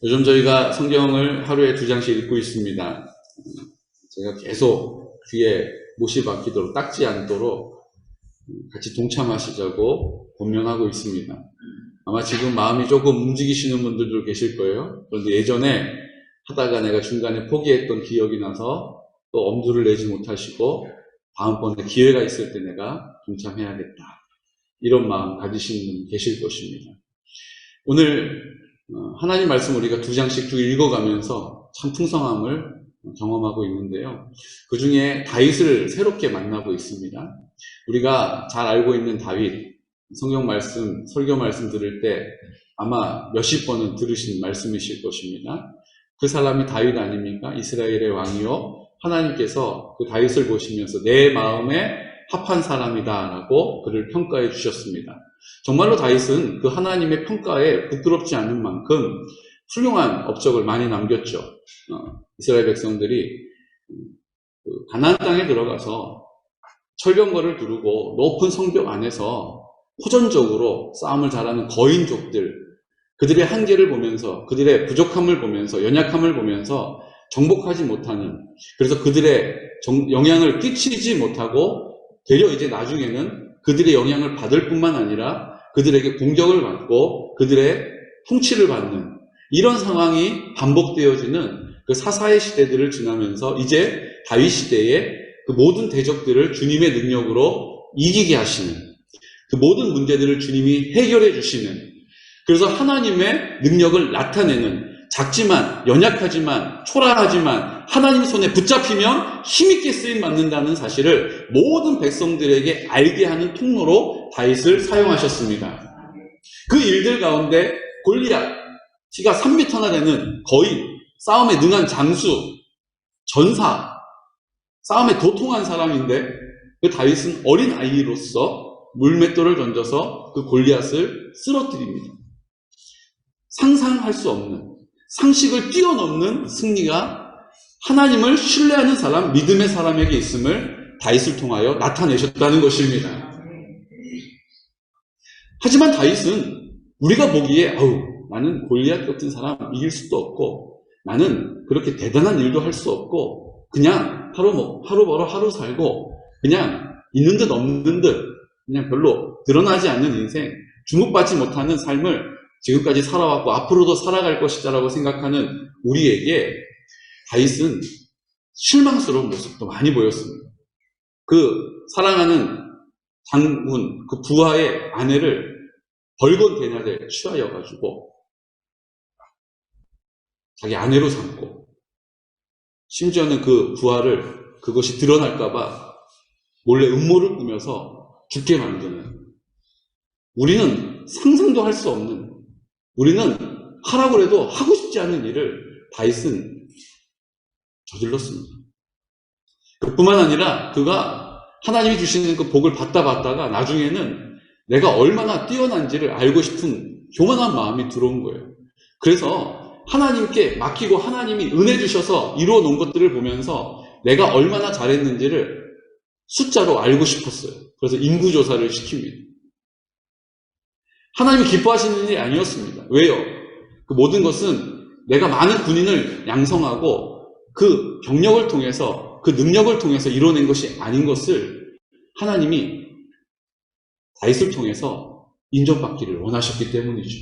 요즘 저희가 성경을 하루에 2장씩 읽고 있습니다. 제가 계속 귀에 못이 박히도록 닦지 않도록 같이 동참하시자고 권면하고 있습니다. 아마 지금 마음이 조금 움직이시는 분들도 계실 거예요. 그런데 예전에 하다가 내가 중간에 포기했던 기억이 나서 또 엄두를 내지 못하시고 다음번에 기회가 있을 때 내가 동참해야겠다, 이런 마음 가지시는 분 계실 것입니다. 오늘 하나님 말씀 우리가 2장씩 쭉 읽어가면서 참 풍성함을 경험하고 있는데요. 그 중에 다윗을 새롭게 만나고 있습니다. 우리가 잘 알고 있는 다윗, 성경 말씀, 설교 말씀 들을 때 아마 몇십 번은 들으신 말씀이실 것입니다. 그 사람이 다윗 아닙니까? 이스라엘의 왕이요, 하나님께서 그 다윗을 보시면서 내 마음에 합한 사람이다 라고 그를 평가해 주셨습니다. 정말로 다윗은 그 하나님의 평가에 부끄럽지 않은 만큼 훌륭한 업적을 많이 남겼죠. 이스라엘 백성들이 가나안 땅에 들어가서 철병거를 두르고 높은 성벽 안에서 호전적으로 싸움을 잘하는 거인족들, 그들의 한계를 보면서, 그들의 부족함을 보면서, 연약함을 보면서 정복하지 못하는, 그래서 그들의 영향을 끼치지 못하고 되려 이제 나중에는 그들의 영향을 받을 뿐만 아니라 그들에게 공격을 받고 그들의 통치를 받는 이런 상황이 반복되어지는 그 사사의 시대들을 지나면서 이제 다윗 시대에 그 모든 대적들을 주님의 능력으로 이기게 하시는, 그 모든 문제들을 주님이 해결해 주시는, 그래서 하나님의 능력을 나타내는, 작지만 연약하지만 초라하지만 하나님 손에 붙잡히면 힘있게 쓰임 받는다는 사실을 모든 백성들에게 알게 하는 통로로 다윗을 사용하셨습니다. 그 일들 가운데 골리앗, 키가 3m나 되는 거인, 싸움에 능한 장수, 전사, 싸움에 도통한 사람인데 그 다윗은 어린 아이로서 물맷돌을 던져서 그 골리앗을 쓰러뜨립니다. 상상할 수 없는, 상식을 뛰어넘는 승리가 하나님을 신뢰하는 사람, 믿음의 사람에게 있음을 다윗을 통하여 나타내셨다는 것입니다. 하지만 다윗은 우리가 보기에 나는 골리앗 같은 사람 이길 수도 없고, 나는 그렇게 대단한 일도 할 수 없고, 그냥 하루 벌어 하루 살고 그냥 있는 듯 없는 듯 그냥 별로 드러나지 않는 인생, 주목받지 못하는 삶을 지금까지 살아왔고 앞으로도 살아갈 것이다 라고 생각하는 우리에게 다윗은 실망스러운 모습도 많이 보였습니다. 그 사랑하는 장군, 그 부하의 아내를 벌건 대낮에 취하여가지고 자기 아내로 삼고, 심지어는 그 부하를 그것이 드러날까봐 몰래 음모를 꾸며서 죽게 만드는, 우리는 상상도 할 수 없는, 우리는 하라고 해도 하고 싶지 않은 일을 다윗은 저질렀습니다. 그뿐만 아니라 그가 하나님이 주시는 그 복을 받다가 나중에는 내가 얼마나 뛰어난지를 알고 싶은 교만한 마음이 들어온 거예요. 그래서 하나님께 맡기고 하나님이 은혜 주셔서 이루어 놓은 것들을 보면서 내가 얼마나 잘했는지를 숫자로 알고 싶었어요. 그래서 인구조사를 시킵니다. 하나님이 기뻐하시는 일이 아니었습니다. 왜요? 그 모든 것은 내가 많은 군인을 양성하고 그 병력을 통해서, 그 능력을 통해서 이뤄낸 것이 아닌 것을 하나님이 다윗을 통해서 인정받기를 원하셨기 때문이죠.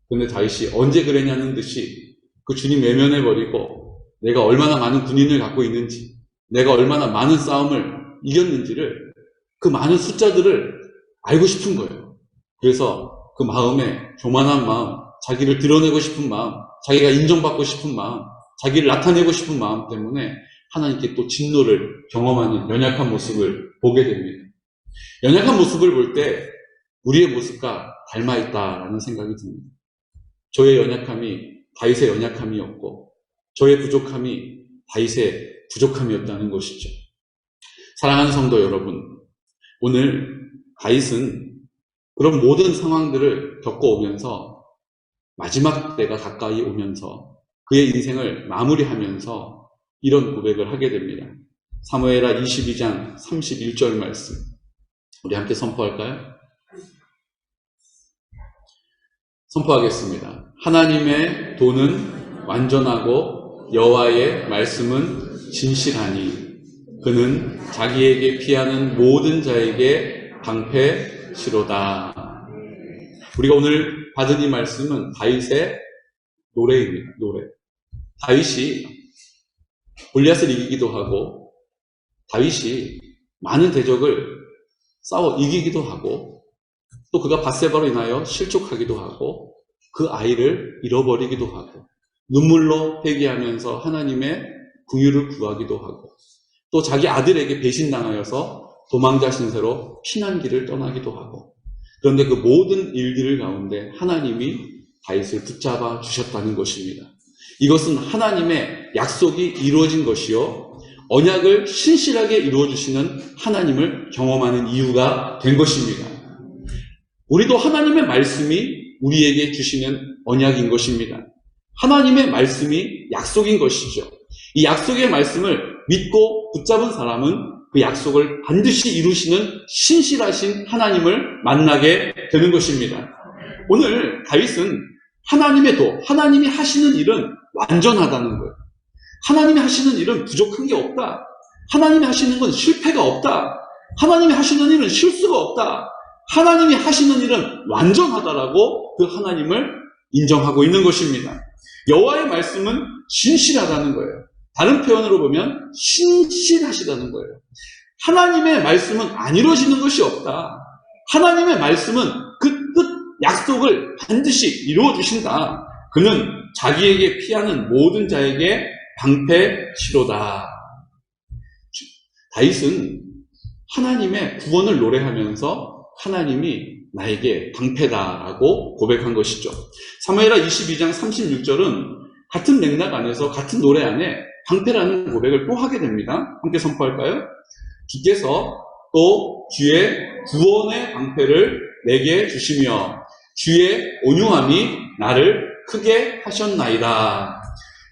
그런데 다윗이 언제 그랬냐는 듯이 그 주님 외면해버리고 내가 얼마나 많은 군인을 갖고 있는지, 내가 얼마나 많은 싸움을 이겼는지를, 그 많은 숫자들을 알고 싶은 거예요. 그래서 그 마음에 교만한 마음, 자기를 드러내고 싶은 마음, 자기가 인정받고 싶은 마음, 자기를 나타내고 싶은 마음 때문에 하나님께 또 진노를 경험하는 연약한 모습을 보게 됩니다. 연약한 모습을 볼 때 우리의 모습과 닮아있다라는 생각이 듭니다. 저의 연약함이 다윗의 연약함이었고 저의 부족함이 다윗의 부족함이었다는 것이죠. 사랑하는 성도 여러분, 오늘 다윗은 그런 모든 상황들을 겪어오면서 마지막 때가 가까이 오면서 그의 인생을 마무리하면서 이런 고백을 하게 됩니다. 사무엘하 22장 31절 말씀, 우리 함께 선포할까요? 선포하겠습니다. 하나님의 도는 완전하고 여호와의 말씀은 진실하니 그는 자기에게 피하는 모든 자에게 방패시로다. 우리가 오늘 받은 이 말씀은 다윗의 노래입니다. 노래. 다윗이 골리앗을 이기기도 하고 다윗이 많은 대적을 싸워 이기기도 하고 또 그가 밧세바로 인하여 실족하기도 하고 그 아이를 잃어버리기도 하고 눈물로 회개하면서 하나님의 긍휼을 구하기도 하고 또 자기 아들에게 배신당하여서 도망자 신세로 피난길을 떠나기도 하고 그런데 그 모든 일들 가운데 하나님이 다윗을 붙잡아 주셨다는 것입니다. 이것은 하나님의 약속이 이루어진 것이요 언약을 신실하게 이루어주시는 하나님을 경험하는 이유가 된 것입니다. 우리도 하나님의 말씀이 우리에게 주시는 언약인 것입니다. 하나님의 말씀이 약속인 것이죠. 이 약속의 말씀을 믿고 붙잡은 사람은 그 약속을 반드시 이루시는 신실하신 하나님을 만나게 되는 것입니다. 오늘 다윗은 하나님의 도, 하나님이 하시는 일은 완전하다는 거예요. 하나님이 하시는 일은 부족한 게 없다. 하나님이 하시는 건 실패가 없다. 하나님이 하시는 일은 실수가 없다. 하나님이 하시는 일은 완전하다라고 그 하나님을 인정하고 있는 것입니다. 여호와의 말씀은 진실하다는 거예요. 다른 표현으로 보면 신실하시다는 거예요. 하나님의 말씀은 안 이루어지는 것이 없다. 하나님의 말씀은 그 뜻, 약속을 반드시 이루어 주신다. 그는 자기에게 피하는 모든 자에게 방패시로다. 다윗은 하나님의 구원을 노래하면서 하나님이 나에게 방패다라고 고백한 것이죠. 사무엘하 22장 36절은 같은 맥락 안에서 같은 노래 안에 방패라는 고백을 또 하게 됩니다. 함께 선포할까요? 주께서 또 주의 구원의 방패를 내게 주시며 주의 온유함이 나를 크게 하셨나이다.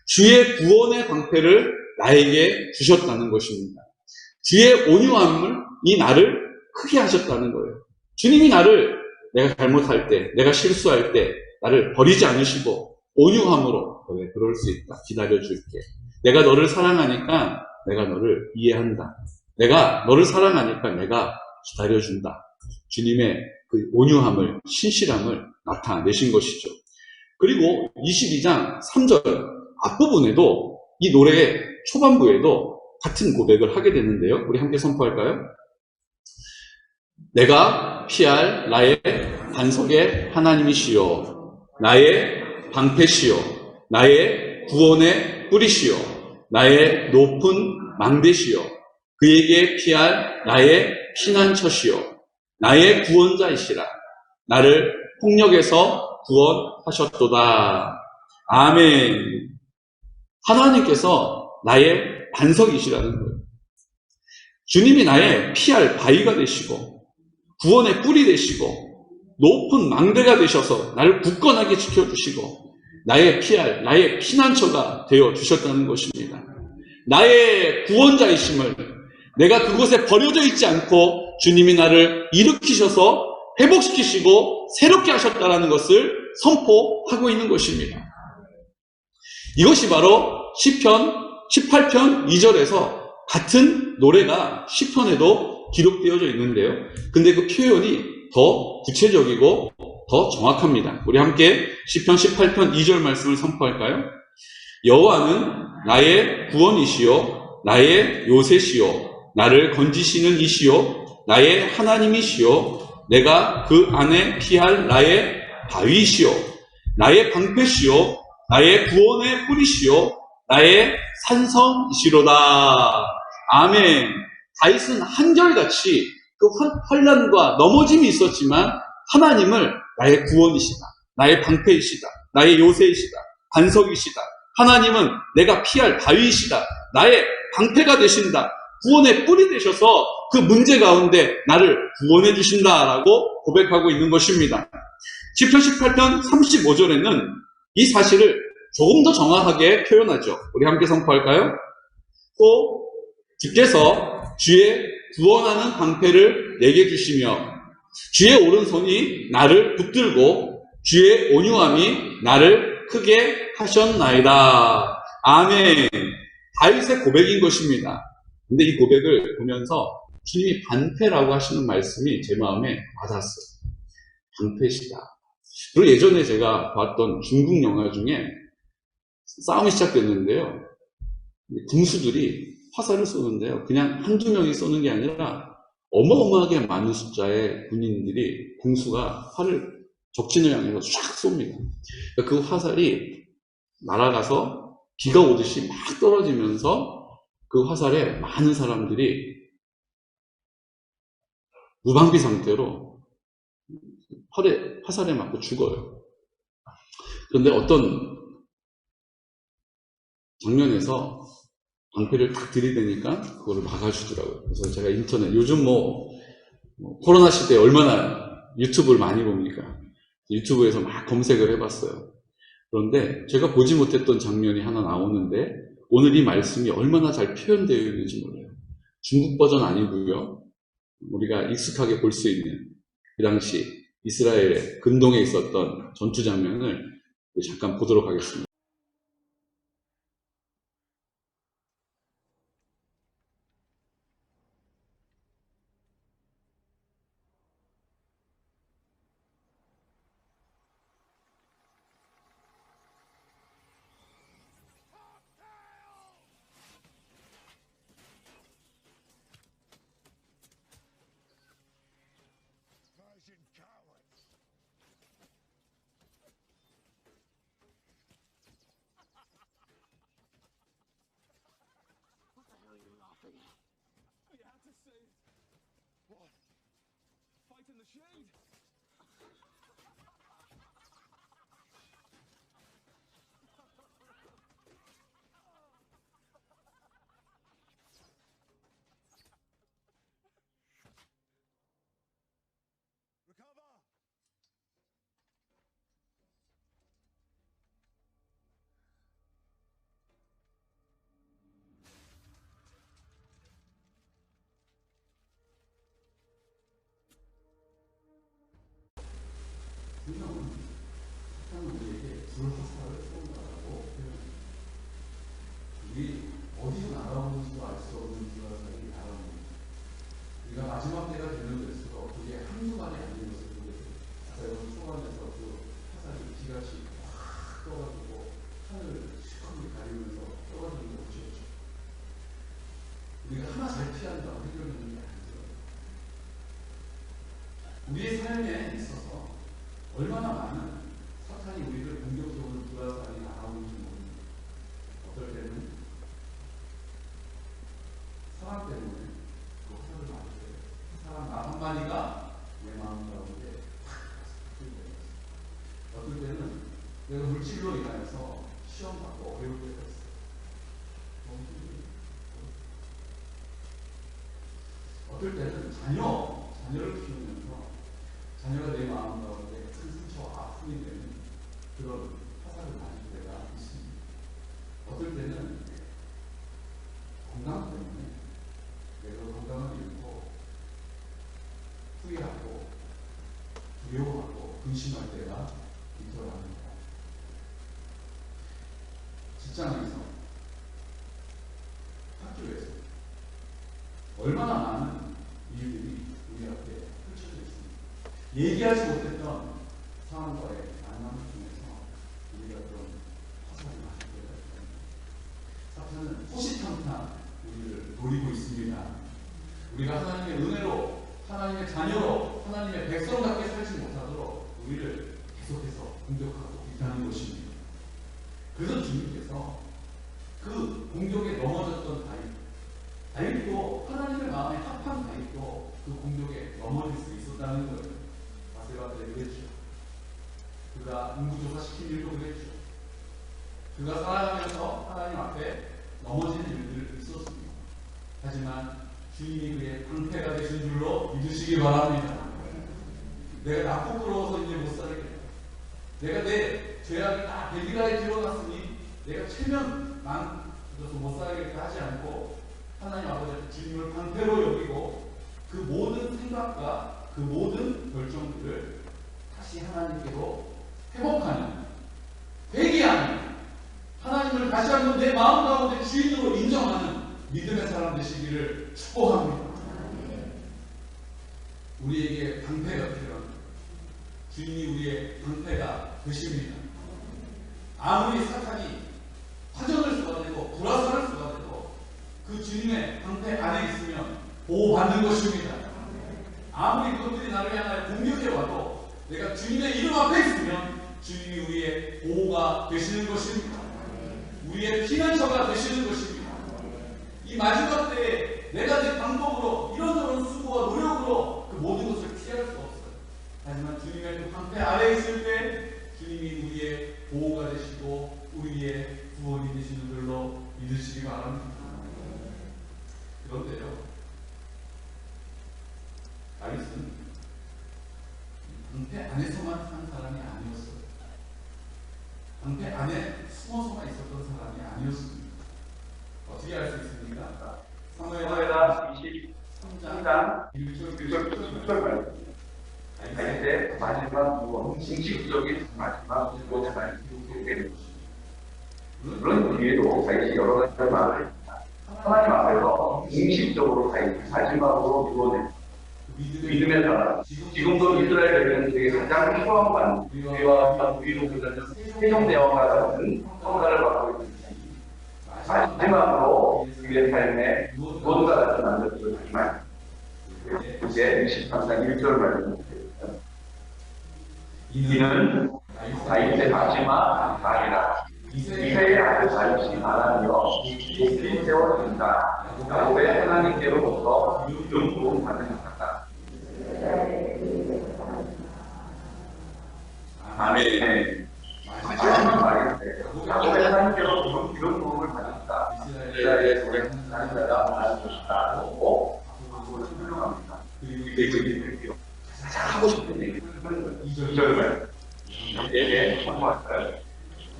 주의 구원의 방패를 나에게 주셨다는 것입니다. 주의 온유함을 이 나를 크게 하셨다는 거예요. 주님이 나를 내가 잘못할 때, 내가 실수할 때 나를 버리지 않으시고 온유함으로 그래, 그럴 수 있다. 기다려줄게. 내가 너를 사랑하니까 내가 너를 이해한다. 내가 너를 사랑하니까 내가 기다려준다. 주님의 그 온유함을, 신실함을 나타내신 것이죠. 그리고 22장 3절 앞부분에도 이 노래의 초반부에도 같은 고백을 하게 되는데요. 우리 함께 선포할까요? 내가 피할 나의 반석의 하나님이시여, 나의 방패시여, 나의 구원의 뿌리시여, 나의 높은 망대시여, 그에게 피할 나의 피난처시여, 나의 구원자이시라. 나를 폭력에서 구원하셨도다. 아멘. 하나님께서 나의 반석이시라는 거예요. 주님이 나의 피할 바위가 되시고 구원의 뿔이 되시고 높은 망대가 되셔서 나를 굳건하게 지켜주시고 나의 피할, 나의 피난처가 되어주셨다는 것입니다. 나의 구원자이심을 내가 그곳에 버려져 있지 않고 주님이 나를 일으키셔서 회복시키시고 새롭게 하셨다는 것을 선포하고 있는 것입니다. 이것이 바로 시편 18편 2절에서 같은 노래가 시편에도 기록되어져 있는데요. 근데 그 표현이 더 구체적이고 더 정확합니다. 우리 함께 시편 18편 2절 말씀을 선포할까요? 여호와는 나의 구원이시요 나의 요새시요 나를 건지시는 이시요 나의 하나님이시요 내가 그 안에 피할 나의 바위시요 나의 방패시요 나의 구원의 뿌리시요 나의 산성이시로다. 아멘. 다윗은 한결같이 그 환난과 넘어짐이 있었지만 하나님을 나의 구원이시다, 나의 방패이시다, 나의 요새이시다, 반석이시다, 하나님은 내가 피할 바위이시다, 나의 방패가 되신다, 구원의 뿔이 되셔서 그 문제 가운데 나를 구원해 주신다라고 고백하고 있는 것입니다. 시편 18편 35절에는 이 사실을 조금 더 정확하게 표현하죠. 우리 함께 선포할까요? 또 주께서 주의 구원하는 방패를 내게 주시며 주의 오른손이 나를 붙들고 주의 온유함이 나를 크게 하셨나이다. 아멘. 다윗의 고백인 것입니다. 근데 이 고백을 보면서 주님이 방패라고 하시는 말씀이 제 마음에 와닿았어요. 방패시다. 그리고 예전에 제가 봤던 중국 영화 중에 싸움이 시작됐는데요. 군수들이 화살을 쏘는데요. 그냥 한두 명이 쏘는 게 아니라 어마어마하게 많은 숫자의 군인들이 군수가 활을 적진을 향해서 쫙 쏩니다. 그러니까 그 화살이 날아가서 비가 오듯이 막 떨어지면서 그 화살에 많은 사람들이 무방비 상태로 화살에 맞고 죽어요. 그런데 어떤 장면에서 방패를 딱 들이대니까 그거를 막아주더라고요. 그래서 제가 인터넷, 요즘 코로나 시대에 얼마나 유튜브를 많이 봅니까? 유튜브에서 막 검색을 해봤어요. 그런데 제가 보지 못했던 장면이 하나 나오는데 오늘 이 말씀이 얼마나 잘 표현되어 있는지 몰라요. 중국 버전 아니고요. 우리가 익숙하게 볼 수 있는 그 당시 이스라엘의 근동에 있었던 전투 장면을 잠깐 보도록 하겠습니다. 성경은 우리에게 불화살을 쏜다라고 표현합니다. 우리 어디서 날아오는지도 알 수 없는 불화살이 날아옵니다. 우리가 마지막 때가 되면 될수록 그게 한순간에 아닌 것을 보게 됩니다. 여러분 초반에서 그 화살이 비같이 확 떠가지고 하늘을 시커멓게 가리면서 떠가지는 거 보셨죠? 우리가 하나 잘 피한다고 해결되는 게 아니죠. 우리의 삶에 있어서 얼마나 많은 사탄이 우리를 공격적으로 불화살이 날아오는지 모릅니다. 어떨 때는 사람 때문에 그 화살을 맞을 때 사람 말 한마디가 내 마음 가운데 어떨 때는 내가 물질로 인하여서 시험 받고 어려울 때가 있어요. 어떨 때는 자녀를 키우면서 자녀가 내 마음 가운데 큰 상처와 아픔이 되는 그런 화살을 맞을 때가 있습니다. 어떨 때는 건강 때문에 내가 건강을 잃고 후회하고 두려워하고 근심할 때가 있더랍니다. 직장에서, 학교에서 얼마나 많은 일들이 우리 앞에 펼쳐져 있습니다. 얘기하지 못했던 사람과의 만남을 통해서 우리가 그런 화살을 맞을 때가 있습니다. 사탄은 호시탐탐 우리를 노리고 있습니다. 우리가 하나님의 은혜로, 하나님의 자녀로, 하나님의 백성답게 살지 못하도록 우리를 계속해서 공격하고 있다는 것입니다. 그래서 주님께서 그 공격에 넘어졌던 다윗도 하나님의 마음에 합한 다윗도 그 공격에 넘어질 수 있었다는 거예요. 바세바 때 그랬죠. 그가 인구조사 시킨 일도 그랬죠. 그가 살아가면서 하나님 앞에 넘어지는 일들이 있었습니다. 하지만 주님이 그의 방패가 되신 줄로 믿으시기 바랍니다. 내가 나 부끄러워서 이제 못 살겠다. 내가 내 죄악이 다 베리라에 드러났으니 내가 최면 망쳐서 못 살겠다 하지 않고 하나님 아버지 주님을 방패로 여기고 그 모든 생각과 그 모든 결정들을 다시 하나님께로 회복하는, 회개하는, 하나님을 다시 한번 내 마음 가운데 주인으로 인정하는 믿음의 사람 되시기를 축복합니다. 우리에게 방패가 필요합니다. 주님이 우리의 방패가 되십니다. 아무리 사탄이 화전을 쏟아내고 불화살을 쏟아내도 그 주님의 방패 안에 있으면 보호받는 것입니다. 아무리 그것들이 나를 향하여 공격해와도 내가 주님의 이름 앞에 있으면 주님이 우리의 보호가 되시는 것입니다. 우리의 피난처가 되시는 것입니다. 이 마지막 때에 내가 내 방법으로 이런저런 수고와 노력으로 그 모든 것을 피할 수 없어요. 하지만 주님의 그 방패 아래에 있을 때 주님이 우리의 보호가 되시고 우리의 구원이 되시는 줄로 믿으시기 바랍니다. 그런데요, 다윗은 방패 안에서만 산 사람이 아니었어요. 방패 안에 숨어서만 있었던 사람이 아니었습니다. 어떻게 알 수 있습니까? 사무엘하 23장 1절 말씀. 다윗의 마지막 구원, 공식적인 마지막 구원의 말씀을 보게 됩니다. 물론 뒤에도 다윗이 여러 가지 말을 하나님 앞에서 공식적으로 다윗이 마지막으로 구원을 믿음의 사람, 지금도 이스라엘 백성들에게 가장 필요한 관, 우리와 우리로 보자면 세종대왕과 같은 평가를 받고 있습니다. 마지막으로 우리의 삶에 무엇과 같은 만족을 주지만 이제 23장 1절 말씀입니다. 이는 다윗의 마지막 날이라. 이새의 아들 다윗이 말하며 높이 세워진다. 야곱의 하나님께로부터 영광 받은 자다. 아멘. 마지막 말인데 야곱의 하나님께로부터 영광을 받았다. 이스라엘의 노래하는 자가 말할 것이다. 고 그걸 설명합니다. 그리고 하고 싶은 얘기 2절을 이제 선포할까요?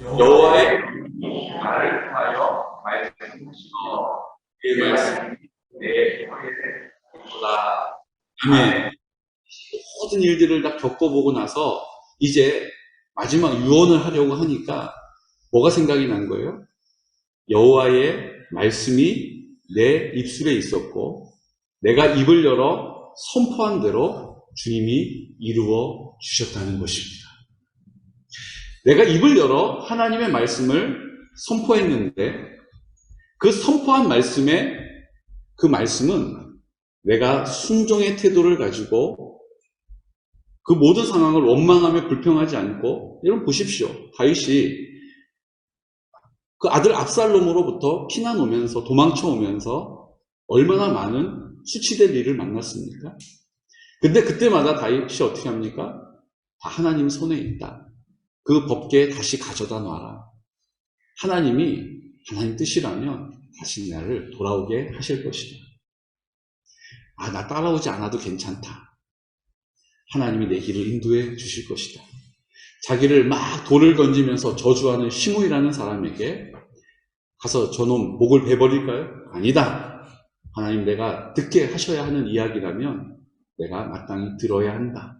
여호와의 나를 통하여 말씀하시고 그 말씀이 내 혀에 있도다. 아멘. 모든 일들을 다 겪어보고 나서 이제 마지막 유언을 하려고 하니까 뭐가 생각이 난 거예요? 여호와의 말씀이 내 입술에 있었고 내가 입을 열어 선포한 대로 주님이 이루어 주셨다는 것입니다. 내가 입을 열어 하나님의 말씀을 선포했는데 그 선포한 말씀에 그 말씀은 내가 순종의 태도를 가지고 그 모든 상황을 원망하며 불평하지 않고, 여러분 보십시오. 다윗이 그 아들 압살롬으로부터 피난 오면서 도망쳐 오면서 얼마나 많은 수치될 일을 만났습니까? 근데 그때마다 다윗이 어떻게 합니까? 다 하나님 손에 있다. 그 법궤에 다시 가져다 놔라. 하나님이 하나님 뜻이라면 다시 나를 돌아오게 하실 것이다. 아, 나 따라오지 않아도 괜찮다. 하나님이 내 길을 인도해 주실 것이다. 자기를 막 돌을 던지면서 저주하는 시므이라는 사람에게 가서 저놈 목을 베버릴까요? 아니다. 하나님, 내가 듣게 하셔야 하는 이야기라면 내가 마땅히 들어야 한다.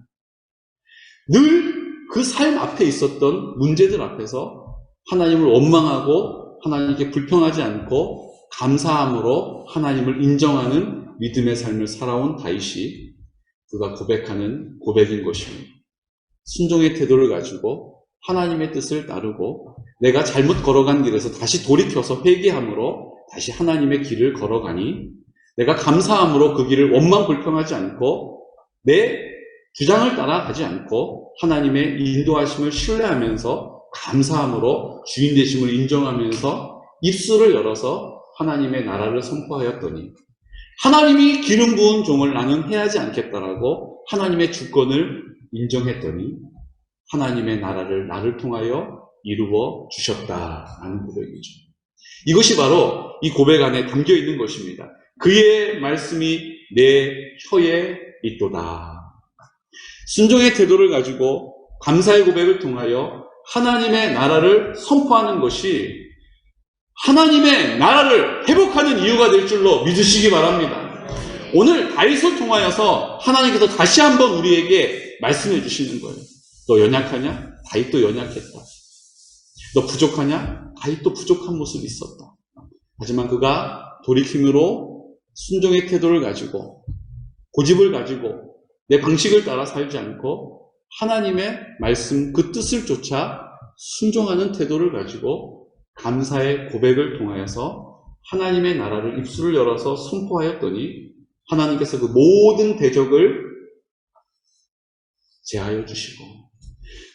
늘 그 삶 앞에 있었던 문제들 앞에서 하나님을 원망하고 하나님께 불평하지 않고 감사함으로 하나님을 인정하는 믿음의 삶을 살아온 다윗이 그가 고백하는 고백인 것입니다. 순종의 태도를 가지고 하나님의 뜻을 따르고 내가 잘못 걸어간 길에서 다시 돌이켜서 회개함으로 다시 하나님의 길을 걸어가니 내가 감사함으로 그 길을 원망 불평하지 않고 내 주장을 따라가지 않고 하나님의 인도하심을 신뢰하면서 감사함으로 주인 되심을 인정하면서 입술을 열어서 하나님의 나라를 선포하였더니 하나님이 기름 부은 종을 나는 해하지 않겠다라고 하나님의 주권을 인정했더니 하나님의 나라를 나를 통하여 이루어 주셨다라는 고백이죠. 이것이 바로 이 고백 안에 담겨 있는 것입니다. 그의 말씀이 내 혀에 있도다. 순종의 태도를 가지고 감사의 고백을 통하여 하나님의 나라를 선포하는 것이 하나님의 나라를 회복하는 이유가 될 줄로 믿으시기 바랍니다. 오늘 다윗을 통하여서 하나님께서 다시 한번 우리에게 말씀해 주시는 거예요. 너 연약하냐? 다윗도 연약했다. 너 부족하냐? 다윗도 부족한 모습이 있었다. 하지만 그가 돌이킴으로 순종의 태도를 가지고 고집을 가지고 내 방식을 따라 살지 않고 하나님의 말씀 그 뜻을 쫓아 순종하는 태도를 가지고 감사의 고백을 통하여서 하나님의 나라를 입술을 열어서 선포하였더니 하나님께서 그 모든 대적을 제하여 주시고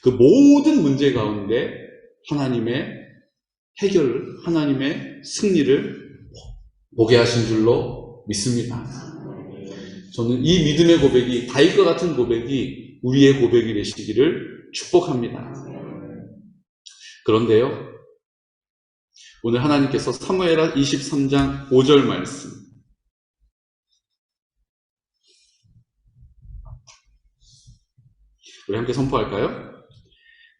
그 모든 문제 가운데 하나님의 해결을, 하나님의 승리를 보게 하신 줄로 믿습니다. 저는 이 믿음의 고백이, 다윗과 같은 고백이 우리의 고백이 되시기를 축복합니다. 그런데요, 오늘 하나님께서 사무엘하 23장 5절 말씀, 우리 함께 선포할까요?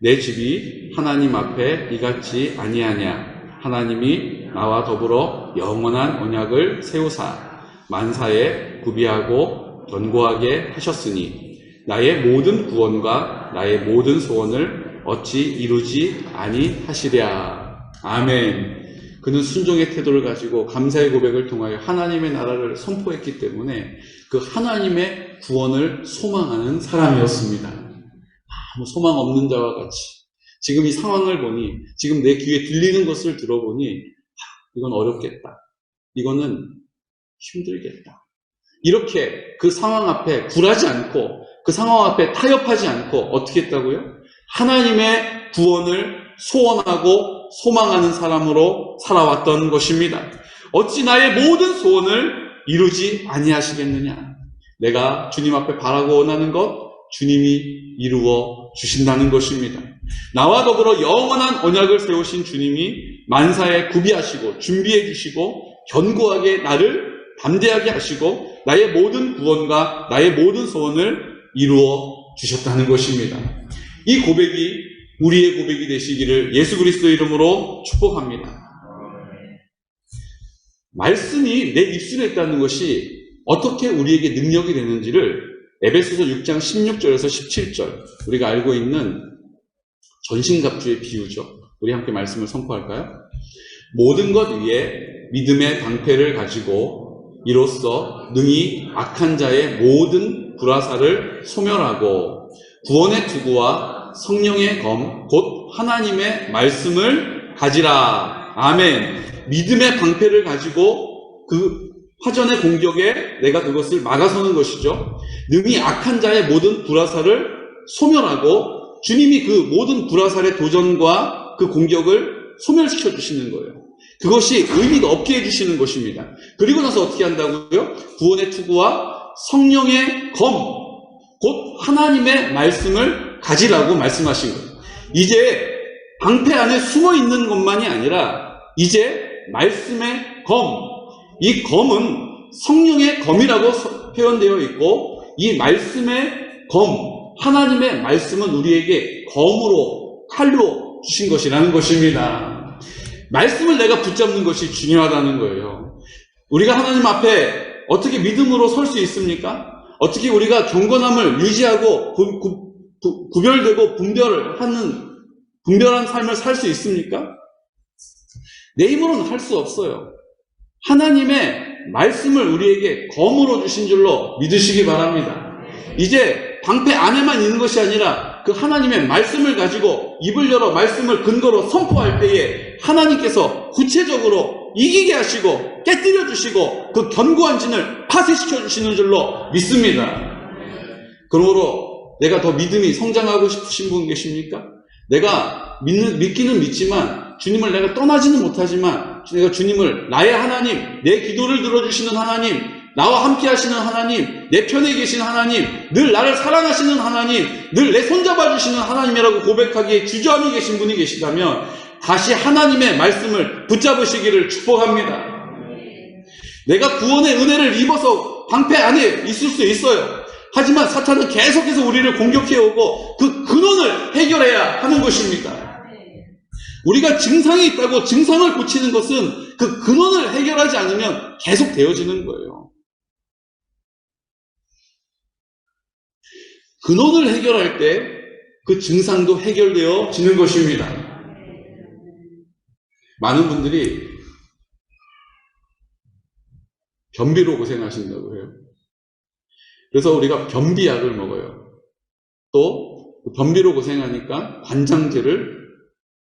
내 집이 하나님 앞에 이같지 아니하냐. 하나님이 나와 더불어 영원한 언약을 세우사 만사에 구비하고 견고하게 하셨으니 나의 모든 구원과 나의 모든 소원을 어찌 이루지 아니하시랴. 아멘. 그는 순종의 태도를 가지고 감사의 고백을 통하여 하나님의 나라를 선포했기 때문에 그 하나님의 구원을 소망하는 사람이었습니다. 아무 소망 없는 자와 같이 지금 이 상황을 보니, 지금 내 귀에 들리는 것을 들어보니 이건 어렵겠다, 이거는 힘들겠다, 이렇게 그 상황 앞에 굴하지 않고 그 상황 앞에 타협하지 않고 어떻게 했다고요? 하나님의 구원을 소원하고 소망하는 사람으로 살아왔던 것입니다. 어찌 나의 모든 소원을 이루지 아니하시겠느냐. 내가 주님 앞에 바라고 원하는 것 주님이 이루어 주신다는 것입니다. 나와 더불어 영원한 언약을 세우신 주님이 만사에 구비하시고 준비해 주시고 견고하게 나를 담대하게 하시고 나의 모든 구원과 나의 모든 소원을 이루어 주셨다는 것입니다. 이 고백이 우리의 고백이 되시기를 예수 그리스도의 이름으로 축복합니다. 말씀이 내 입술에 있다는 것이 어떻게 우리에게 능력이 되는지를 에베소서 6장 16절에서 17절, 우리가 알고 있는 전신갑주의 비유죠. 우리 함께 말씀을 선포할까요? 모든 것 위에 믿음의 방패를 가지고 이로써 능히 악한 자의 모든 불화살을 소멸하고 구원의 투구와 성령의 검, 곧 하나님의 말씀을 가지라. 아멘. 믿음의 방패를 가지고 그 화전의 공격에 내가 그것을 막아서는 것이죠. 능히 악한 자의 모든 불화살을 소멸하고 주님이 그 모든 불화살의 도전과 그 공격을 소멸시켜 주시는 거예요. 그것이 의미가 없게 해주시는 것입니다. 그리고 나서 어떻게 한다고요? 구원의 투구와 성령의 검, 곧 하나님의 말씀을 가지라고 말씀하신 거예요. 이제 방패 안에 숨어 있는 것만이 아니라 이제 말씀의 검, 이 검은 성령의 검이라고 표현되어 있고 이 말씀의 검, 하나님의 말씀은 우리에게 검으로, 칼로 주신 것이라는 것입니다. 말씀을 내가 붙잡는 것이 중요하다는 거예요. 우리가 하나님 앞에 어떻게 믿음으로 설 수 있습니까? 어떻게 우리가 경건함을 유지하고 구별되고 분별한 삶을 살 수 있습니까? 내 힘으로는 할 수 없어요. 하나님의 말씀을 우리에게 검으로 주신 줄로 믿으시기 바랍니다. 이제 방패 안에만 있는 것이 아니라 그 하나님의 말씀을 가지고 입을 열어 말씀을 근거로 선포할 때에 하나님께서 구체적으로 이기게 하시고 깨뜨려 주시고 그 견고한 진을 파쇄시켜 주시는 줄로 믿습니다. 그러므로 내가 더 믿음이 성장하고 싶으신 분 계십니까? 내가 믿기는 믿지만 주님을 내가 떠나지는 못하지만 내가 주님을 나의 하나님, 내 기도를 들어주시는 하나님, 나와 함께 하시는 하나님, 내 편에 계신 하나님, 늘 나를 사랑하시는 하나님, 늘 내 손잡아 주시는 하나님이라고 고백하기에 주저함이 계신 분이 계시다면 다시 하나님의 말씀을 붙잡으시기를 축복합니다. 내가 구원의 은혜를 입어서 방패 안에 있을 수 있어요. 하지만 사탄은 계속해서 우리를 공격해오고 그 근원을 해결해야 하는 것입니다. 우리가 증상이 있다고 증상을 고치는 것은 그 근원을 해결하지 않으면 계속 되어지는 거예요. 근원을 해결할 때 그 증상도 해결되어지는 것입니다. 많은 분들이 변비로 고생하신다고 해요. 그래서 우리가 변비약을 먹어요. 또 변비로 고생하니까 관장제를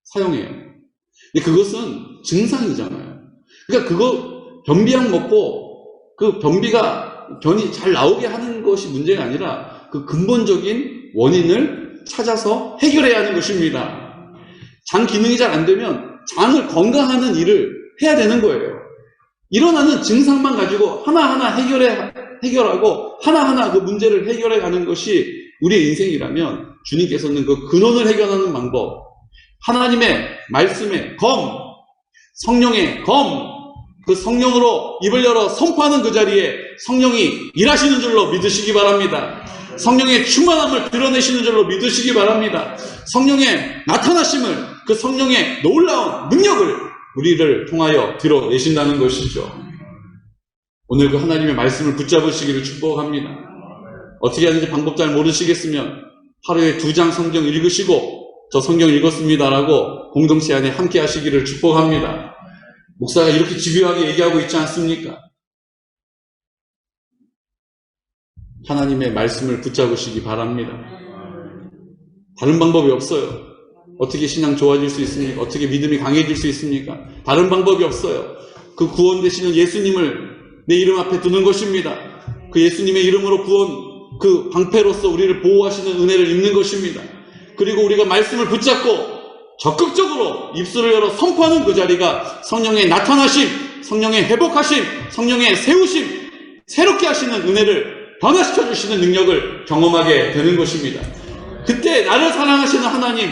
사용해요. 근데 그것은 증상이잖아요. 그러니까 그거 변비약 먹고 그 변이 잘 나오게 하는 것이 문제가 아니라 그 근본적인 원인을 찾아서 해결해야 하는 것입니다. 장 기능이 잘 안 되면 장을 건강하는 일을 해야 되는 거예요. 일어나는 증상만 가지고 하나하나 해결하고 하나하나 그 문제를 해결해 가는 것이 우리의 인생이라면 주님께서는 그 근원을 해결하는 방법, 하나님의 말씀의 검, 성령의 검, 그 성령으로 입을 열어 선포하는 그 자리에 성령이 일하시는 줄로 믿으시기 바랍니다. 성령의 충만함을 드러내시는 줄로 믿으시기 바랍니다. 성령의 나타나심을, 그 성령의 놀라운 능력을 우리를 통하여 드러내신다는 것이죠. 오늘 그 하나님의 말씀을 붙잡으시기를 축복합니다. 어떻게 하는지 방법 잘 모르시겠으면 하루에 2장 성경 읽으시고 저 성경 읽었습니다라고 공동체 안에 함께 하시기를 축복합니다. 목사가 이렇게 집요하게 얘기하고 있지 않습니까? 하나님의 말씀을 붙잡으시기 바랍니다. 다른 방법이 없어요. 어떻게 신앙 좋아질 수 있습니까? 어떻게 믿음이 강해질 수 있습니까? 다른 방법이 없어요. 그 구원 되시는 예수님을 내 이름 앞에 두는 것입니다. 그 예수님의 이름으로 구원, 그 방패로서 우리를 보호하시는 은혜를 입는 것입니다. 그리고 우리가 말씀을 붙잡고 적극적으로 입술을 열어 선포하는 그 자리가 성령의 나타나심, 성령의 회복하심, 성령의 세우심, 새롭게 하시는 은혜를 변화시켜 주시는 능력을 경험하게 되는 것입니다. 그때 나를 사랑하시는 하나님,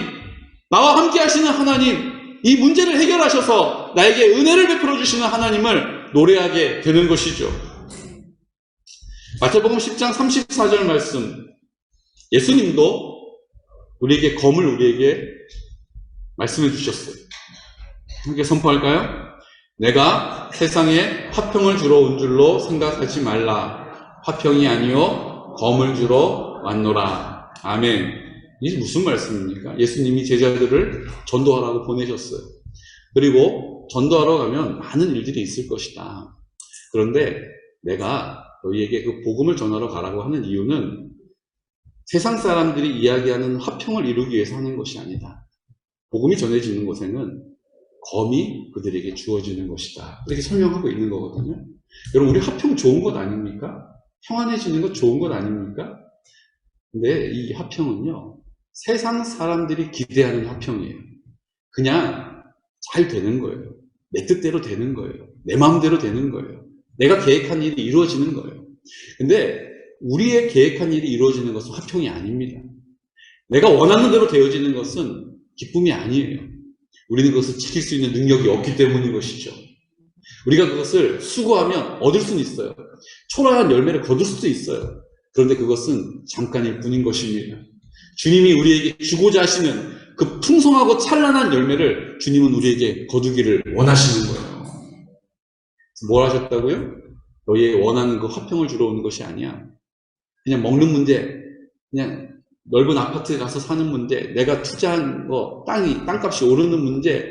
나와 함께 하시는 하나님, 이 문제를 해결하셔서 나에게 은혜를 베풀어 주시는 하나님을 노래하게 되는 것이죠. 마태복음 10장 34절 말씀, 예수님도 우리에게 검을 우리에게 말씀해 주셨어요. 함께 선포할까요? 내가 세상에 화평을 주러 온 줄로 생각하지 말라. 화평이 아니요 검을 주러 왔노라. 아멘. 이게 무슨 말씀입니까? 예수님이 제자들을 전도하라고 보내셨어요. 그리고 전도하러 가면 많은 일들이 있을 것이다. 그런데 내가 너희에게 그 복음을 전하러 가라고 하는 이유는 세상 사람들이 이야기하는 화평을 이루기 위해서 하는 것이 아니다. 복음이 전해지는 곳에는 검이 그들에게 주어지는 것이다. 이렇게 설명하고 있는 거거든요. 여러분, 우리 화평 좋은 것 아닙니까? 평안해지는 것 좋은 것 아닙니까? 근데 이 화평은요, 세상 사람들이 기대하는 화평이에요. 그냥 잘 되는 거예요. 내 뜻대로 되는 거예요. 내 마음대로 되는 거예요. 내가 계획한 일이 이루어지는 거예요. 근데 우리의 계획한 일이 이루어지는 것은 화평이 아닙니다. 내가 원하는 대로 되어지는 것은 기쁨이 아니에요. 우리는 그것을 지킬 수 있는 능력이 없기 때문인 것이죠. 우리가 그것을 수고하면 얻을 수는 있어요. 초라한 열매를 거둘 수도 있어요. 그런데 그것은 잠깐일 뿐인 것입니다. 주님이 우리에게 주고자 하시는 그 풍성하고 찬란한 열매를 주님은 우리에게 거두기를 원하시는 거예요. 뭘 하셨다고요? 너희의 원하는 그 화평을 주러 오는 것이 아니야. 그냥 먹는 문제, 그냥 넓은 아파트에 가서 사는 문제, 내가 투자한 거, 땅값이 오르는 문제,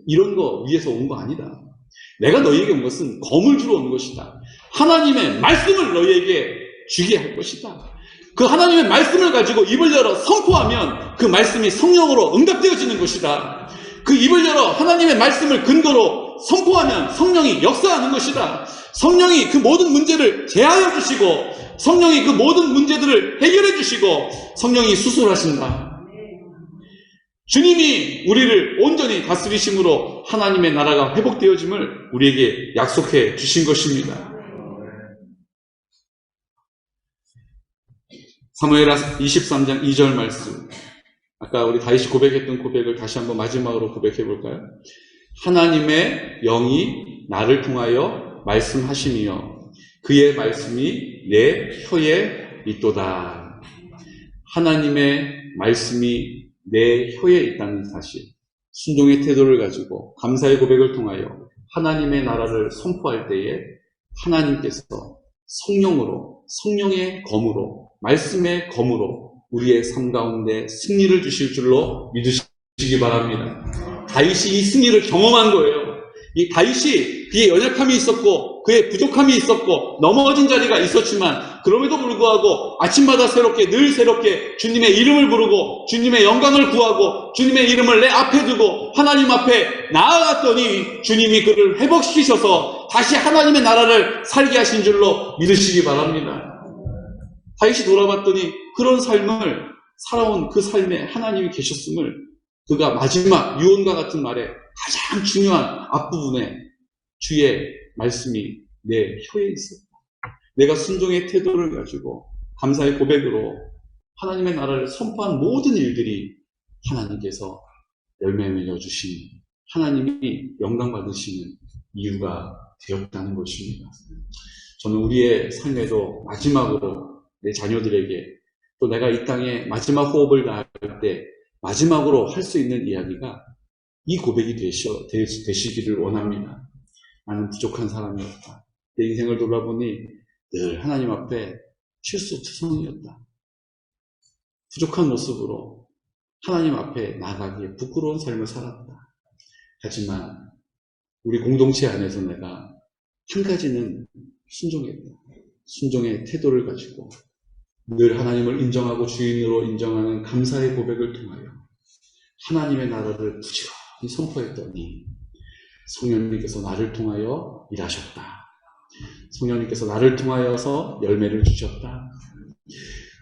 이런 거 위해서 온 거 아니다. 내가 너희에게 온 것은 검을 주러 온 것이다. 하나님의 말씀을 너희에게 주게 할 것이다. 그 하나님의 말씀을 가지고 입을 열어 선포하면 그 말씀이 성령으로 응답되어지는 것이다. 그 입을 열어 하나님의 말씀을 근거로 선포하면 성령이 역사하는 것이다. 성령이 그 모든 문제를 제하여 주시고 성령이 그 모든 문제들을 해결해 주시고 성령이 수술하신다. 주님이 우리를 온전히 다스리심으로 하나님의 나라가 회복되어짐을 우리에게 약속해 주신 것입니다. 사무엘하 23장 2절 말씀, 아까 우리 다윗이 고백했던 고백을 다시 한번 마지막으로 고백해 볼까요? 하나님의 영이 나를 통하여 말씀하시며 그의 말씀이 내 혀에 있도다. 하나님의 말씀이 내 혀에 있다는 사실, 순종의 태도를 가지고 감사의 고백을 통하여 하나님의 나라를 선포할 때에 하나님께서 성령으로, 성령의 검으로, 말씀의 검으로 우리의 삶 가운데 승리를 주실 줄로 믿으시기 바랍니다. 다윗이 이 승리를 경험한 거예요. 이 다윗이 그의 연약함이 있었고 그의 부족함이 있었고 넘어진 자리가 있었지만 그럼에도 불구하고 아침마다 늘 새롭게 주님의 이름을 부르고 주님의 영광을 구하고 주님의 이름을 내 앞에 두고 하나님 앞에 나아갔더니 주님이 그를 회복시키셔서 다시 하나님의 나라를 살게 하신 줄로 믿으시기 바랍니다. 다윗이 돌아봤더니 그런 삶을 살아온 그 삶에 하나님이 계셨음을 그가 마지막 유언과 같은 말에 가장 중요한 앞부분에 주의 말씀이 내 혀에 있었다. 내가 순종의 태도를 가지고 감사의 고백으로 하나님의 나라를 선포한 모든 일들이 하나님께서 열매 맺어주신 하나님이 영광 받으시는 이유가 되었다는 것입니다. 저는 우리의 삶에도 마지막으로 내 자녀들에게 또 내가 이 땅에 마지막 호흡을 다할 때 마지막으로 할 수 있는 이야기가 이 고백이 되시기를 원합니다. 나는 부족한 사람이었다. 내 인생을 돌아보니 늘 하나님 앞에 실수투성이었다. 부족한 모습으로 하나님 앞에 나가기에 부끄러운 삶을 살았다. 하지만 우리 공동체 안에서 내가 한 가지는 순종했다. 순종의 태도를 가지고 늘 하나님을 인정하고 주인으로 인정하는 감사의 고백을 통하여 하나님의 나라를 부지런히 선포했더니 성령님께서 나를 통하여 일하셨다. 성령님께서 나를 통하여서 열매를 주셨다.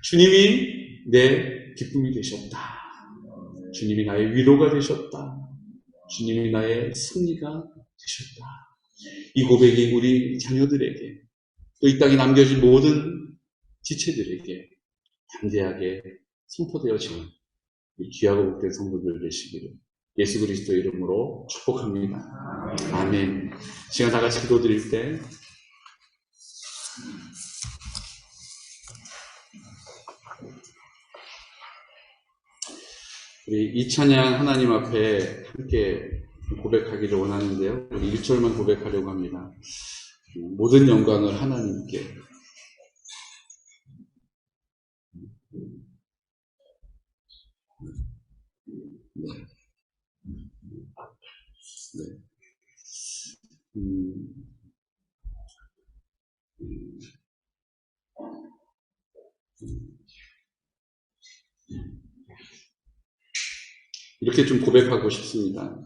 주님이 내 기쁨이 되셨다. 주님이 나의 위로가 되셨다. 주님이 나의 승리가 되셨다. 이 고백이 우리 자녀들에게 또 이 땅에 남겨진 모든 지체들에게 담대하게 선포되어지는 귀하고 복된 성도들 되시기를 예수 그리스도의 이름으로 축복합니다. 아멘. 시간 다 같이 기도드릴 때 우리 이 찬양 하나님 앞에 함께 고백하기를 원하는데요. 우리 1절만 고백하려고 합니다. 모든 영광을 하나님께. 네. 네. 이렇게 좀 고백하고 싶습니다.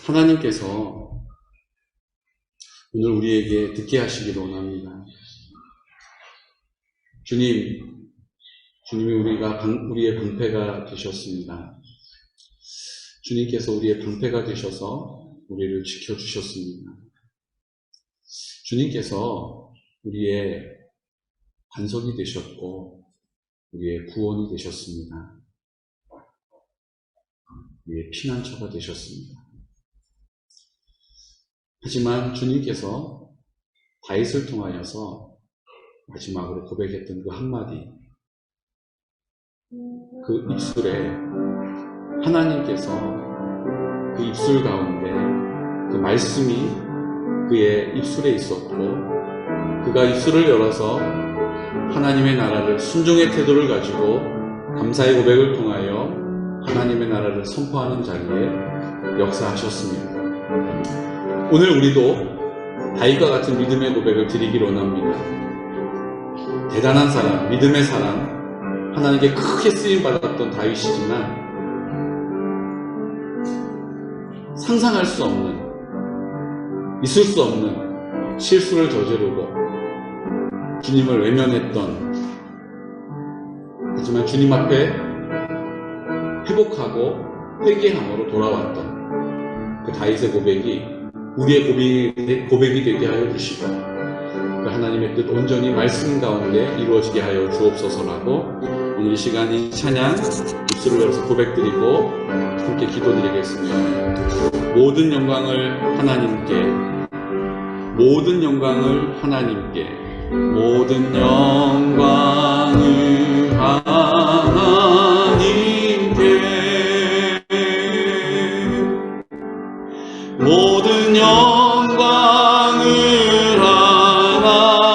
하나님께서 오늘 우리에게 듣게 하시기를 원합니다. 주님이 우리의 방패가 되셨습니다. 주님께서 우리의 방패가 되셔서 우리를 지켜주셨습니다. 주님께서 우리의 반석이 되셨고 우리의 구원이 되셨습니다. 우리의 피난처가 되셨습니다. 하지만 주님께서 다윗을 통하여서 마지막으로 고백했던 그 한마디, 그 입술에 하나님께서 그 입술 가운데 그 말씀이 그의 입술에 있었고 그가 입술을 열어서 하나님의 나라를 순종의 태도를 가지고 감사의 고백을 통하여 하나님의 나라를 선포하는 자리에 역사하셨습니다. 오늘 우리도 다윗과 같은 믿음의 고백을 드리기를 원합니다. 대단한 사람, 믿음의 사람, 하나님께 크게 쓰임받았던 다윗이지만 상상할 수 없는, 있을 수 없는 실수를 저지르고 주님을 외면했던, 하지만 주님 앞에 회복하고 회개함으로 돌아왔던 그 다윗의 고백이 우리의 고백이 되게 하여 주시고 그 하나님의 뜻 온전히 말씀 가운데 이루어지게 하여 주옵소서라고 오늘 이 시간 이 찬양 입술을 열어서 고백드리고 함께 기도드리겠습니다. 모든 영광을 하나님께, 모든 영광을 하나님께, 모든 영광을 하나님께, 모든 영광을 하나님께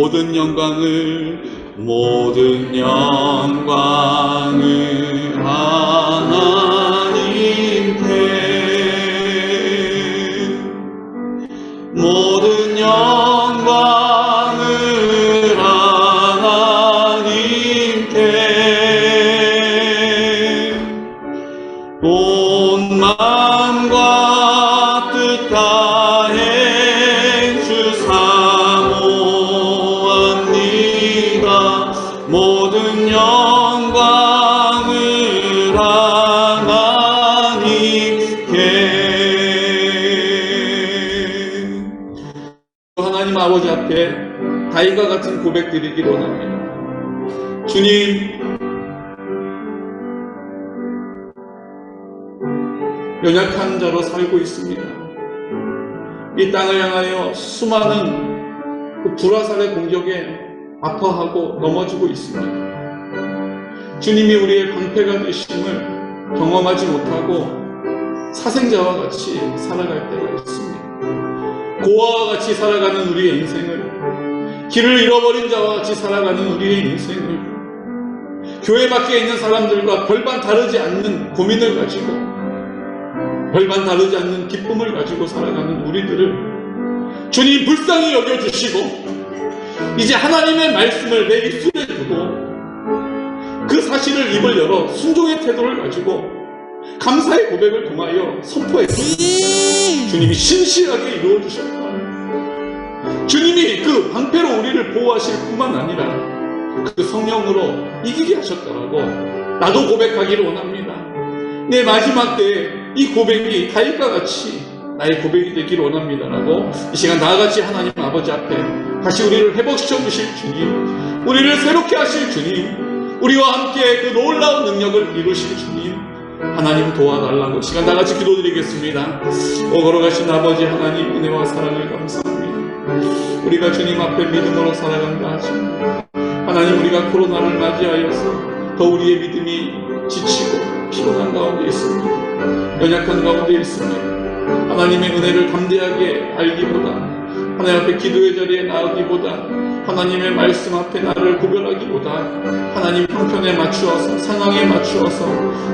모든 영광을 하나님께, 모든 영광을 하나님께, 온 마음과 뜻 다해 주 사모합니다. 모든 영광을 하나님께. 하나님 아버지 앞에 다윗과 같은 고백 드리기를 원합니다. 주님, 연약한 자로 살고 있습니다. 이 땅을 향하여 수많은 그 불화살의 공격에 아파하고 넘어지고 있습니다. 주님이 우리의 방패가 되심을 경험하지 못하고 사생자와 같이 살아갈 때가 있습니다. 고아와 같이 살아가는 우리의 인생을, 길을 잃어버린 자와 같이 살아가는 우리의 인생을, 교회 밖에 있는 사람들과 별반 다르지 않는 고민을 가지고, 별반 다르지 않는 기쁨을 가지고 살아가는 우리들을 주님 불쌍히 여겨주시고, 이제 하나님의 말씀을 내 입술에 두고 그 사실을 입을 열어 순종의 태도를 가지고 감사의 고백을 통하여 선포해 주옵니다. 주님이 신실하게 이루어주셨다. 주님이 그 방패로 우리를 보호하실 뿐만 아니라 그 성령으로 이기게 하셨다라고 나도 고백하기를 원합니다. 내 마지막 때에 이 고백이 다윗과 같이 나의 고백이 되기를 원합니다라고 이 시간 나아같이 하나님 아버지 앞에 다시 우리를 회복시켜 주실 주님, 우리를 새롭게 하실 주님, 우리와 함께 그 놀라운 능력을 이루실 주님, 하나님 도와달라고 시간 나같이 기도드리겠습니다. 걸어가신 아버지 하나님 은혜와 사랑을 감사합니다. 우리가 주님 앞에 믿음으로 살아간다 하십니다. 하나님, 우리가 코로나를 맞이하여서 더 우리의 믿음이 지치고 피곤한 가운데 있습니다. 연약한 가운데 있습니다. 하나님의 은혜를 담대하게 알기보다, 하나님 앞에 기도의 자리에 나오기보다, 하나님의 말씀 앞에 나를 구별하기보다 하나님 형편에 맞추어서, 상황에 맞추어서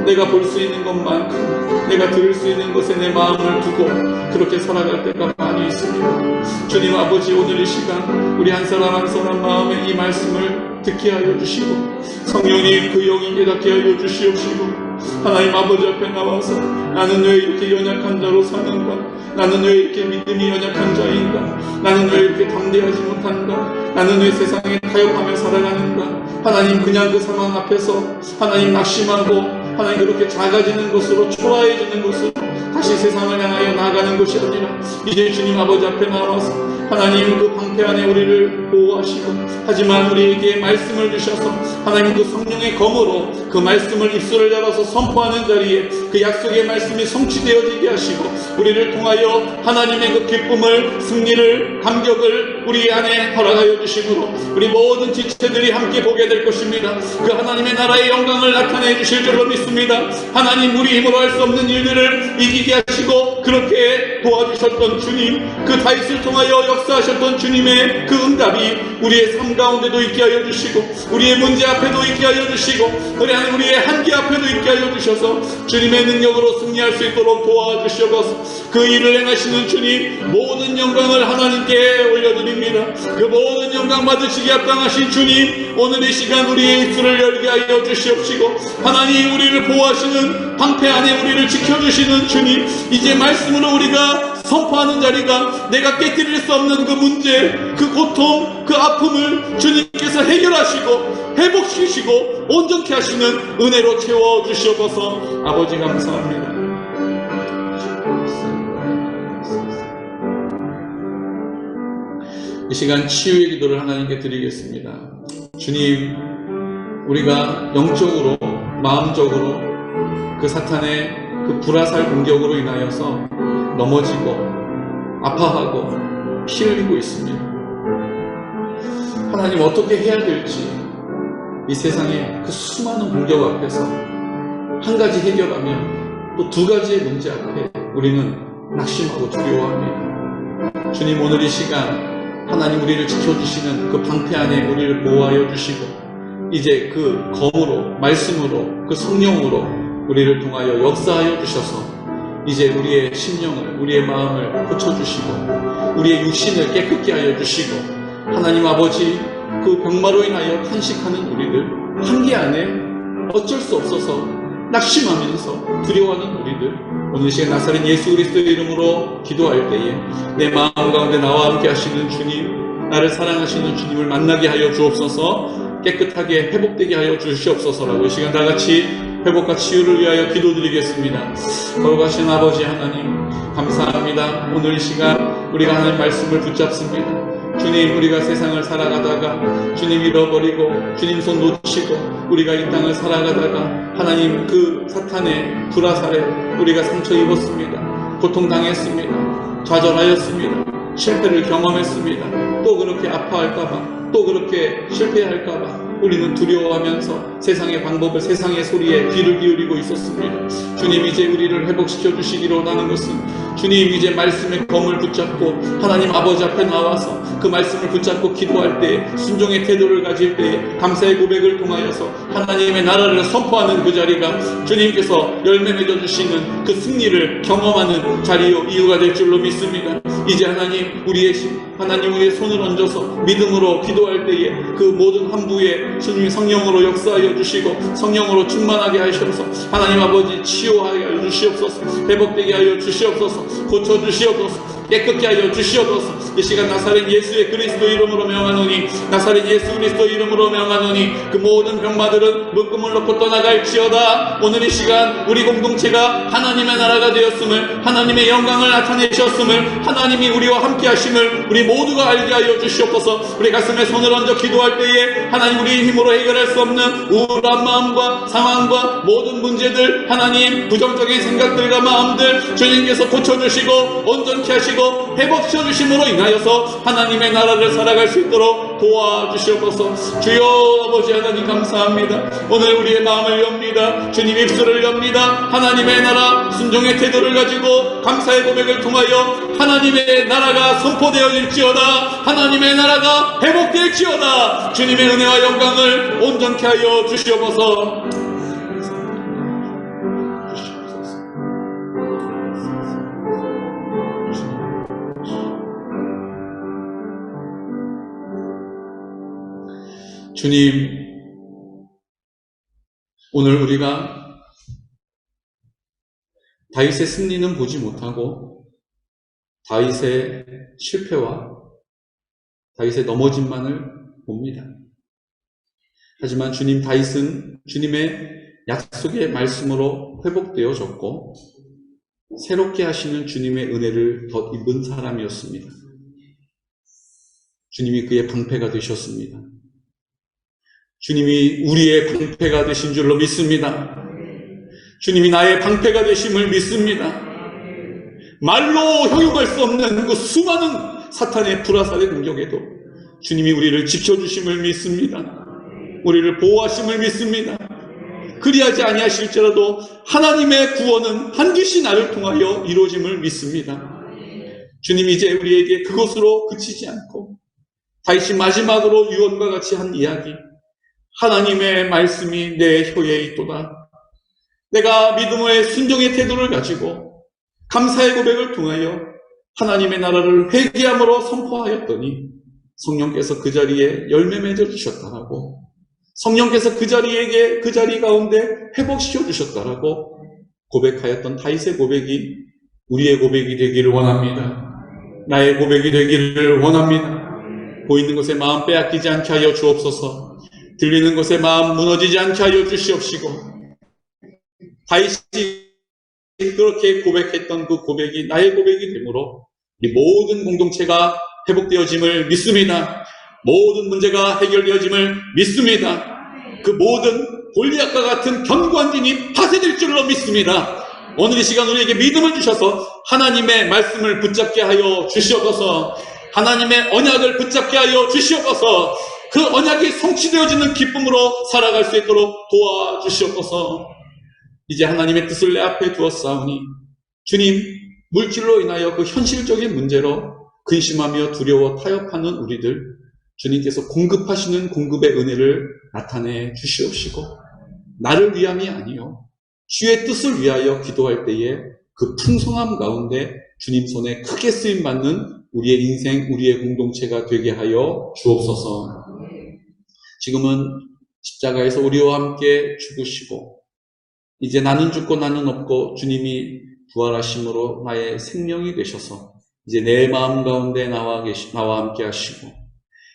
내가 볼 수 있는 것만큼, 내가 들을 수 있는 것에 내 마음을 두고 그렇게 살아갈 때가 많이 있습니다. 주님 아버지, 오늘 이 시간 우리 한 사람 한 사람 마음에 이 말씀을 듣게 하여 주시고, 성령님 그 영이 깨닫게 하여 주시옵시고, 하나님 아버지 앞에 나와서 나는 왜 이렇게 연약한 자로 사는가? 나는 왜 이렇게 믿음이 연약한 자인가? 나는 왜 이렇게 담대하지 못한가? 나는 왜 세상에 타협하며 살아가는가? 하나님, 그냥 그 상황 앞에서 하나님 낙심하고 하나님 그렇게 작아지는 것으로, 초라해지는 것으로 다시 세상을 향하여 나아가는 것이 아니라 이제 주님 아버지 앞에 나와서 하나님 그 방패 안에 우리를 보호하시고, 하지만 우리에게 말씀을 주셔서 하나님 그 성령의 검으로 그 말씀을 입술을 열어서 선포하는 자리에 그 약속의 말씀이 성취되어지게 하시고, 우리를 통하여 하나님의 그 기쁨을, 승리를, 감격을 우리 안에 허락하여 주심으로 우리 모든 지체들이 함께 보게 될 것입니다. 그 하나님의 나라의 영광을 나타내 주실 줄로 믿습니다. 하나님, 우리 힘으로 할 수 없는 일들을 이기게 하시고 그렇게 도와주셨던 주님, 그 다윗을 통하여 역사하셨던 주님의 그 응답이 우리의 삶 가운데도 있게 하여 주시고, 우리의 문제 앞에도 있게 하여 주시고, 우리의 한계 앞에도 있게 하여 주셔서 주님의 능력으로 승리할 수 있도록 도와주시옵소서. 그 일을 행하시는 주님, 모든 영광을 하나님께 올려드립니다. 그 모든 영광 받으시기 합당하신 주님, 오늘 이 시간 우리의 입술을 열게 하여 주시옵시고, 하나님 우리를 보호하시는 방패 안에 우리를 지켜주시는 주님, 이제 말씀으로 우리가 선포하는 자리가 내가 깨뜨릴 수 없는 그 문제, 그 고통, 그 아픔을 주님께서 해결하시고 회복시키시고 온전케 하시는 은혜로 채워주시옵소서. 아버지 감사합니다. 이 시간 치유의 기도를 하나님께 드리겠습니다. 주님, 우리가 영적으로, 마음적으로 그 사탄의 그 불화살 공격으로 인하여서 넘어지고 아파하고 피 흘리고 있습니다. 하나님, 어떻게 해야 될지 이 세상의 그 수많은 공격 앞에서 한 가지 해결하면 또 두 가지의 문제 앞에 우리는 낙심하고 두려워합니다. 주님, 오늘 이 시간 하나님 우리를 지켜주시는 그 방패 안에 우리를 보호하여 주시고 이제 그 검으로 말씀으로 그 성령으로 우리를 통하여 역사하여 주셔서 이제 우리의 심령을 우리의 마음을 고쳐주시고 우리의 육신을 깨끗게 하여 주시고 하나님 아버지 그 병마로 인하여 탄식하는 우리를 한계 안에 어쩔 수 없어서 낙심하면서 두려워하는 우리들 오늘 시간 나사렛 예수 그리스도의 이름으로 기도할 때에 내 마음 가운데 나와 함께 하시는 주님 나를 사랑하시는 주님을 만나게 하여 주옵소서 깨끗하게 회복되게 하여 주시옵소서라고 이 시간 다같이 회복과 치유를 위하여 기도드리겠습니다. 거룩하신 아버지 하나님 감사합니다. 오늘 이 시간 우리가 하나님 말씀을 붙잡습니다. 주님 우리가 세상을 살아가다가 주님 잃어버리고 주님 손 놓치고 우리가 이 땅을 살아가다가 하나님 그 사탄의 불화살에 우리가 상처 입었습니다. 고통당했습니다. 좌절하였습니다. 실패를 경험했습니다. 또 그렇게 아파할까봐 또 그렇게 실패할까봐 우리는 두려워하면서 세상의 방법을 세상의 소리에 귀를 기울이고 있었습니다. 주님 이제 우리를 회복시켜 주시기로 원하는 것은 주님 이제 말씀의 검을 붙잡고 하나님 아버지 앞에 나와서 그 말씀을 붙잡고 기도할 때 순종의 태도를 가질 때 감사의 고백을 통하여서 하나님의 나라를 선포하는 그 자리가 주님께서 열매 맺어주시는 그 승리를 경험하는 자리요 이유가 될 줄로 믿습니다. 이제 하나님 우리의 손을 얹어서 믿음으로 기도할 때에 그 모든 함부에 주님이 성령으로 역사하여 주시고 성령으로 충만하게 하셔서 하나님 아버지 치유하여 주시옵소서 회복되게 하여 주시옵소서 고쳐주시옵소서 깨끗게 하여 주시옵소서 이 시간 나사렛 예수의 그리스도 이름으로 명하노니 나사렛 예수 그리스도 이름으로 명하노니 그 모든 병마들은 묶음을 놓고 떠나갈지어다. 오늘 이 시간 우리 공동체가 하나님의 나라가 되었음을 하나님의 영광을 나타내셨음을 하나님이 우리와 함께 하심을 우리 모두가 알게 하여 주시옵소서. 우리 가슴에 손을 얹어 기도할 때에 하나님 우리의 힘으로 해결할 수 없는 우울한 마음과 상황과 모든 문제들 하나님 부정적인 생각들과 마음들 주님께서 고쳐주시고 온전케 하시고 회복시켜 주심으로 인하여서 하나님의 나라를 살아갈 수 있도록 도와주시옵소서. 주여 아버지 하나님 감사합니다. 오늘 우리의 마음을 엽니다. 주님 입술을 엽니다. 하나님의 나라 순종의 태도를 가지고 감사의 고백을 통하여 하나님의 나라가 선포되어질지어다. 하나님의 나라가 회복될지어다. 주님의 은혜와 영광을 온전케 하여 주시옵소서. 주님, 오늘 우리가 다윗의 승리는 보지 못하고 다윗의 실패와 다윗의 넘어짐만을 봅니다. 하지만 주님 다윗은 주님의 약속의 말씀으로 회복되어졌고 새롭게 하시는 주님의 은혜를 덧입은 사람이었습니다. 주님이 그의 방패가 되셨습니다. 주님이 우리의 방패가 되신 줄로 믿습니다. 주님이 나의 방패가 되심을 믿습니다. 말로 형용할 수 없는 그 수많은 사탄의 불화살의 공격에도 주님이 우리를 지켜주심을 믿습니다. 우리를 보호하심을 믿습니다. 그리하지 아니하실지라도 하나님의 구원은 반드시 나를 통하여 이루어짐을 믿습니다. 주님이 이제 우리에게 그것으로 그치지 않고 다시 마지막으로 유언과 같이 한 이야기, 하나님의 말씀이 내 혀에 있도다. 내가 믿음의 순종의 태도를 가지고 감사의 고백을 통하여 하나님의 나라를 회개함으로 선포하였더니 성령께서 그 자리에 열매 맺어 주셨다라고, 성령께서 그 자리 가운데 회복시켜 주셨다라고 고백하였던 다윗의 고백이 우리의 고백이 되기를 원합니다. 나의 고백이 되기를 원합니다. 보이는 것에 마음 빼앗기지 않게 하여 주옵소서. 들리는 것에 마음 무너지지 않게 하여 주시옵시고, 다윗이 그렇게 고백했던 그 고백이 나의 고백이 되므로 이 모든 공동체가 회복되어짐을 믿습니다. 모든 문제가 해결되어짐을 믿습니다. 그 모든 골리앗과 같은 견고한 진이 파쇄될 줄로 믿습니다. 오늘 이 시간 우리에게 믿음을 주셔서 하나님의 말씀을 붙잡게 하여 주시옵소서. 하나님의 언약을 붙잡게 하여 주시옵소서. 그 언약이 성취되어지는 기쁨으로 살아갈 수 있도록 도와주시옵소서. 이제 하나님의 뜻을 내 앞에 두었사오니 주님, 물질로 인하여 그 현실적인 문제로 근심하며 두려워 타협하는 우리들, 주님께서 공급하시는 공급의 은혜를 나타내 주시옵시고, 나를 위함이 아니요 주의 뜻을 위하여 기도할 때에 그 풍성함 가운데 주님 손에 크게 쓰임받는 우리의 인생, 우리의 공동체가 되게 하여 주옵소서. 지금은 십자가에서 우리와 함께 죽으시고 이제 나는 죽고 나는 없고 주님이 부활하심으로 나의 생명이 되셔서 이제 내 마음 가운데 나와 함께 하시고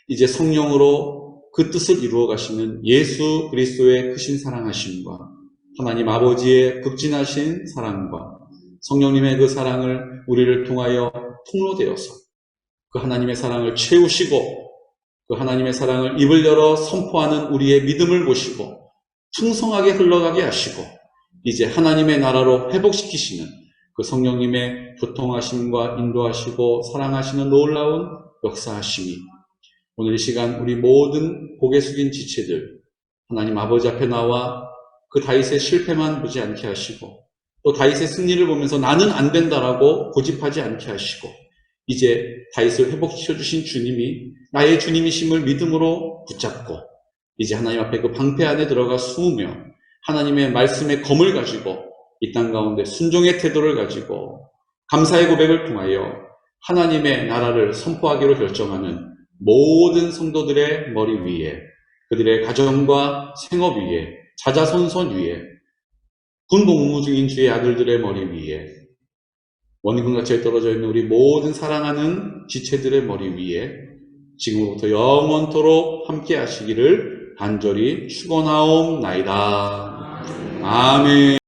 이제 성령으로 그 뜻을 이루어 가시는 예수 그리스도의 크신 사랑하심과 하나님 아버지의 극진하신 사랑과 성령님의 그 사랑을 우리를 통하여 통로되어서 그 하나님의 사랑을 채우시고 그 하나님의 사랑을 입을 열어 선포하는 우리의 믿음을 보시고 풍성하게 흘러가게 하시고 이제 하나님의 나라로 회복시키시는 그 성령님의 교통하심과 인도하시고 사랑하시는 놀라운 역사하심이 오늘 이 시간 우리 모든 고개 숙인 지체들 하나님 아버지 앞에 나와 그 다윗의 실패만 보지 않게 하시고 또 다윗의 승리를 보면서 나는 안 된다라고 고집하지 않게 하시고 이제 다윗을 회복시켜주신 주님이 나의 주님이심을 믿음으로 붙잡고 이제 하나님 앞에 그 방패 안에 들어가 숨으며 하나님의 말씀의 검을 가지고 이 땅 가운데 순종의 태도를 가지고 감사의 고백을 통하여 하나님의 나라를 선포하기로 결정하는 모든 성도들의 머리 위에 그들의 가정과 생업 위에 자자손손 위에 군복무 중인 주의 아들들의 머리 위에 원근같이 떨어져 있는 우리 모든 사랑하는 지체들의 머리 위에 지금부터 영원토록 함께 하시기를 간절히 축원하옵나이다. 아멘.